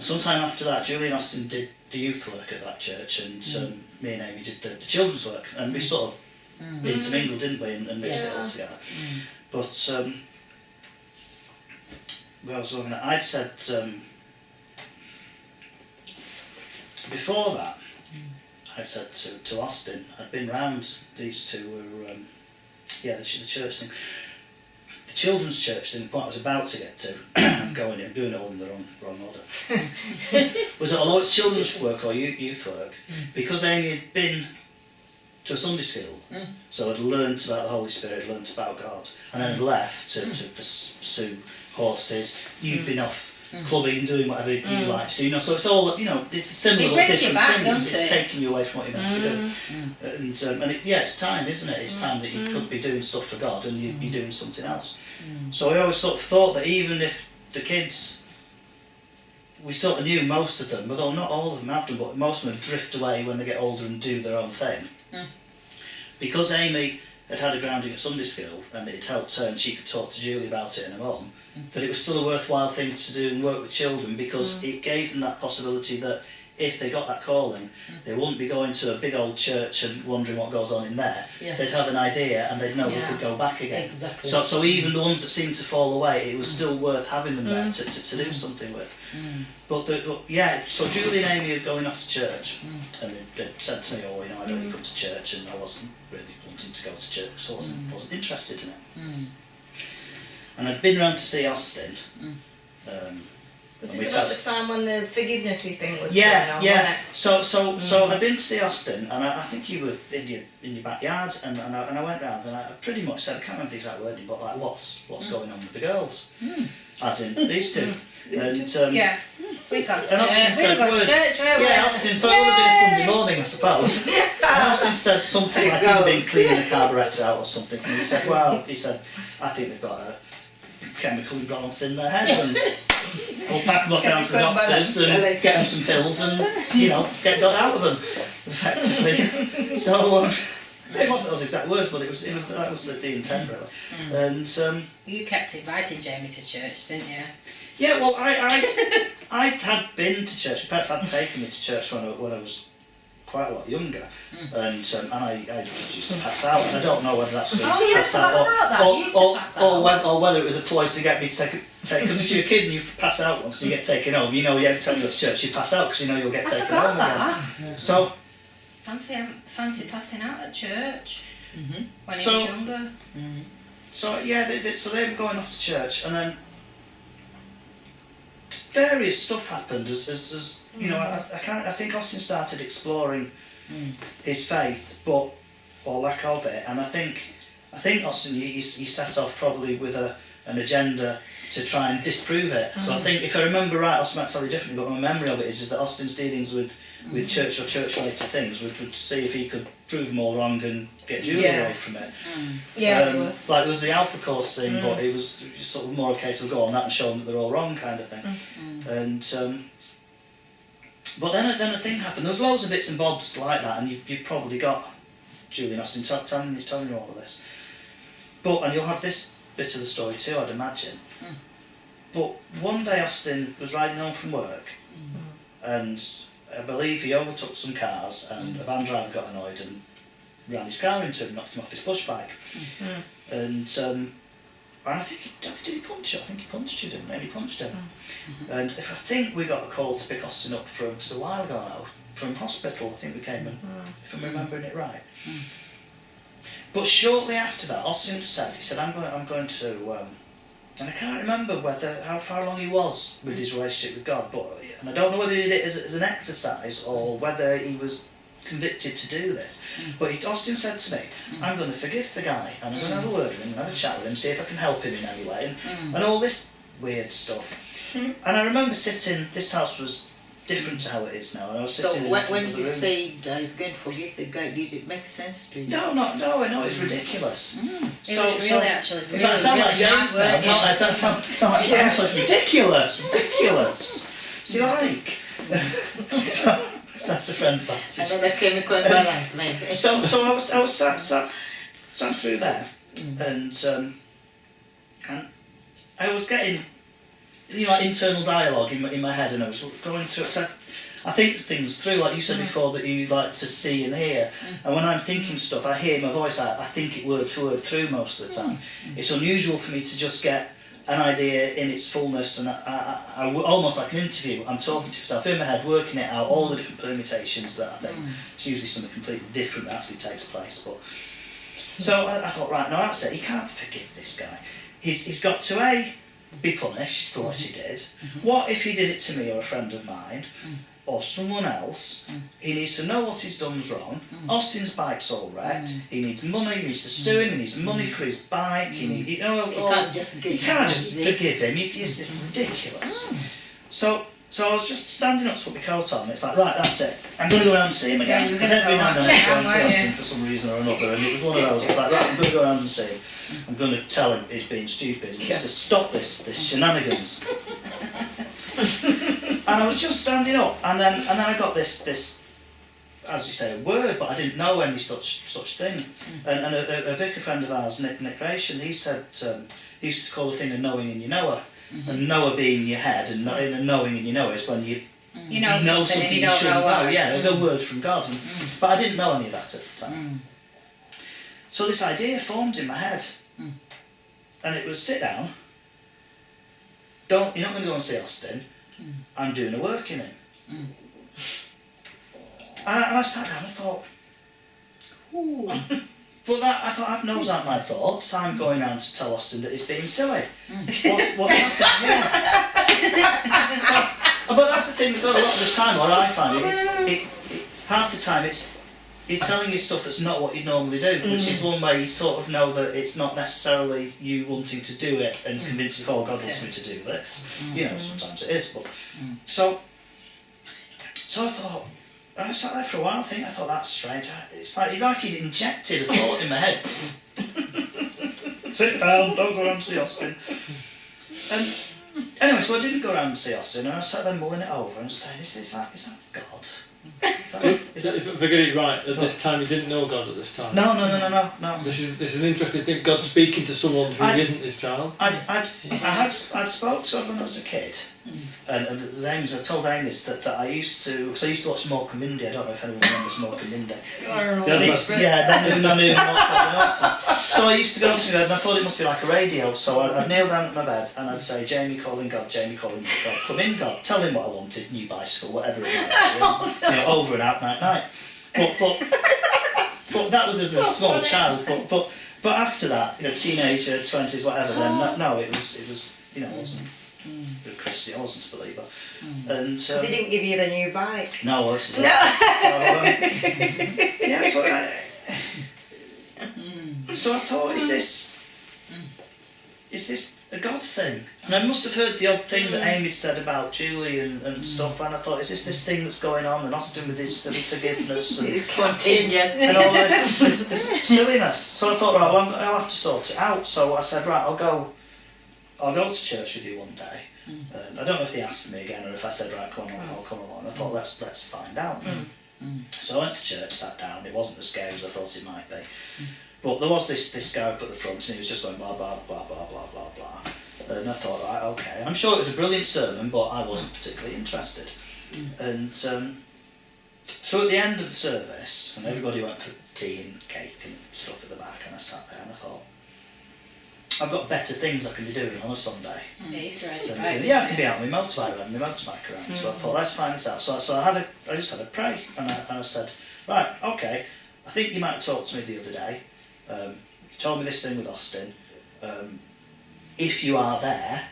sometime after that, Julie and Austin did the youth work at that church, and me and Amy did the children's work, and we sort of intermingled, didn't we, and mixed it all together. But where I was looking at, I'd said before that, I'd said to Austin, I'd been round, these two were the church thing. The children's church thing, what I was about to get to, I'm doing it all in the wrong order, was that although it's children's work or youth work, because Amy had been to a Sunday school, so had learnt about the Holy Spirit, learnt about God, and then had left to pursue horses. You'd been off clubbing and doing whatever you like to do, so it's all, it's a similar but different thing. It's taking you away from what you're meant to do. And it's time, isn't it? It's time that you could be doing stuff for God and you're doing something else. So I always sort of thought that even if the kids, we sort of knew most of them, although not all of them have done, but most of them drift away when they get older and do their own thing. Because Amy had had a grounding at Sunday school and it helped her and she could talk to Julie about it and her mum, that it was still a worthwhile thing to do and work with children, because it gave them that possibility that if they got that calling, they wouldn't be going to a big old church and wondering what goes on in there. They'd have an idea and they'd know they could go back again. Exactly. So even the ones that seemed to fall away, it was still worth having them there to do something with. So Julie and Amy are going off to church, and they said to me, I don't really come to church, and I wasn't really wanting to go to church, so I wasn't interested in it. And I'd been round to see Austin. Was this about the time when the forgivenessy thing was going on? Yeah. So I'd been to see Austin, and I think you were in your backyard, and I went round, and I pretty much said, I can't remember the exact wording, but like, what's going on with the girls? As in these two. We got to church. We got to church, Austin, so it would have been a Sunday morning, I suppose. And Austin said something like he'd been cleaning a carburettor out or something, and he said, I think they've got a chemical imbalance in their head, and I'll pack them off down to the doctors and get them some pills and, get God out of them, effectively. So, it wasn't those exact words, but that was the intent, really. And you kept inviting Jamie to church, didn't you? Yeah, well, I had been to church. My parents had taken me to church when I was quite a lot younger, and I just used to pass out, and I don't know whether that's because I used to pass out or whether it was a ploy to get me to take, because if you're a kid and you pass out once and you get taken home, every time you go to church you pass out because you'll get taken home again. So fancy passing out at church when he was younger. So they were going off to church, and then various stuff happened as I think Austin started exploring his faith, or lack of it, and I think Austin he set off probably with an agenda to try and disprove it. So I think, if I remember right, Austin might tell you differently, but my memory of it is that Austin's dealings with church or church-related things would see if he could prove them all wrong and get Julie away from it. Like there was the Alpha Course thing, but it was sort of more a case of go on that and show them that they're all wrong kind of thing. And but then a thing happened. There was loads of bits and bobs like that, and you've probably got Julie and Austin telling you all of this. And you'll have this bit of the story too, I'd imagine. But one day Austin was riding home from work, and I believe he overtook some cars, and a van driver got annoyed and ran his car into him, knocked him off his push bike. And I think did he punch you? I think he punched you, didn't he? He punched him. And I think we got a call to pick Austin up from just a while ago now from hospital. I think we came in, if I'm remembering it right. But shortly after that, Austin said, I'm going to. And I can't remember how far along he was with his relationship with God, and I don't know whether he did it as an exercise or whether he was convicted to do this. But Austin said to me, I'm going to forgive the guy, and I'm going to have a word with him, and have a chat with him, see if I can help him in any way, and all this weird stuff. And I remember sitting, this house was different to how it is now, and I was sitting when you say he's going to forgive the guy, did it make sense to you? No, it's ridiculous. It was really actually really, I sound like James now, hard, I sound like James, so it's ridiculous. So that's a friend of ours. Another chemical imbalance, maybe. So I was sat through there, and I was getting internal dialogue in my head, and I was going through. Cause I think things through, like you said before, that you like to see and hear. And when I'm thinking stuff, I hear my voice. I think it word for word through most of the time. It's unusual for me to just get an idea in its fullness, and I almost like an interview. I'm talking to myself in my head, working it out, all the different permutations that I think. It's usually something completely different that actually takes place. But so I thought, right, no, that's it. He can't forgive this guy. He's got to be punished for what he did. What if he did it to me or a friend of mine? Or someone else, he needs to know what he's done's wrong. Austin's bike's all wrecked. He needs money. He needs to sue him. He needs money for his bike. You can't just forgive him. It's just ridiculous. So I was just standing up to put my coat on. It's like, right, that's it. I'm going to go around and see him again. Because every now and then I go and see Austin for some reason or another, and it was one of those. I was like, right, I'm going to go around and see him. I'm going to tell him he's being stupid. And to stop this shenanigans. And I was just standing up, and then I got this, as you say, a word, but I didn't know any such thing. And a vicar friend of ours, Nick Ration, he said he used to call the thing a knowing in your knower, and knower being your head, and a knowing in your knower is when you know something you shouldn't know. Yeah, a word from God. But I didn't know any of that at the time. So this idea formed in my head, and it was sit down. You're not going to go and see Austin. I'm doing a work in him. And I sat down and thought, ooh. But I thought, I've nosed out my thoughts. I'm going round to tell Austin that he's being silly. What's happened? Yeah. But that's the thing, a lot of the time, what I find, half the time he's telling you stuff that's not what you'd normally do, which is one way you sort of know that it's not necessarily you wanting to do it and convincing, oh, God wants me to do this. Sometimes it is, but... So I thought, I sat there for a while, I thought, that's strange. It's like he'd injected a thought in my head. Sit down, don't go around and see Austin. And anyway, so I didn't go around and see Austin, and I sat there mulling it over and saying, is that God? If I get it right, at this time you didn't know God at this time? No. This is an interesting thing, God speaking to someone who isn't his child. I'd spoke to him when I was a kid, and I told Aimi this, that I used to, because I used to watch Morecambe Mindy. I don't know if anyone remembers Morecambe Mindy. So I used to go to bed, and I thought it must be like a radio, so I'd kneel down at my bed and I'd say, Jamie calling God, Jamie calling God, come in God, tell him what I wanted, new bicycle, whatever it might be, and, over and out, night. But that was as a small child, but after that, teenager, 20s, whatever, then no, it was it wasn't a Christian, I wasn't a believer. And because he didn't give you the new bike. No, obviously. So I thought, is this a God thing? And I must have heard the odd thing that Amy said about Julie and stuff, and I thought, is this thing that's going on, and Austin with his silly forgiveness and, and all this silliness. So I thought, right, well, I'll have to sort it out. So I said, right, I'll go to church with you one day. I don't know if they asked me again, or if I said, right, come on, I'll come along. I thought, let's find out. So I went to church, sat down. It wasn't as scary as I thought it might be. But there was this guy up at the front, and he was just going blah, blah, blah, blah, blah, blah, blah. And I thought, right, okay. I'm sure it was a brilliant sermon, but I wasn't particularly interested. And so at the end of the service, and everybody went for tea and cake and stuff at the back, and I sat there and I thought, I've got better things I can be doing on a Sunday. Yeah, I can be out on my motorbike around. So I thought, let's find this out. So I just had a pray, and I said, right, okay, I think you might have talked to me the other day. You told me this thing with Austin. If you are there,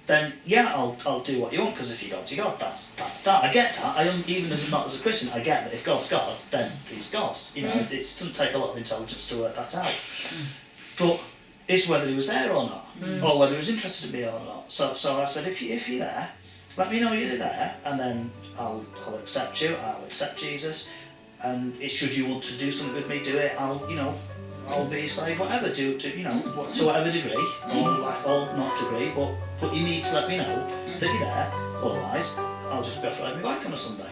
then yeah, I'll do what you want, because if you God's God, that's that. I get that. Even as not as a Christian, I get that if God's God, then he's God. It doesn't take a lot of intelligence to work that out. But it's whether he was there or not, or whether he was interested in me or not. So I said, if you're there, let me know you're there, and then I'll accept you. I'll accept Jesus, and should you want to do something with me, do it. I'll be a slave, whatever. To whatever degree, or not degree, but you need to let me know that you're there. Otherwise, I'll just be off riding my bike on a Sunday.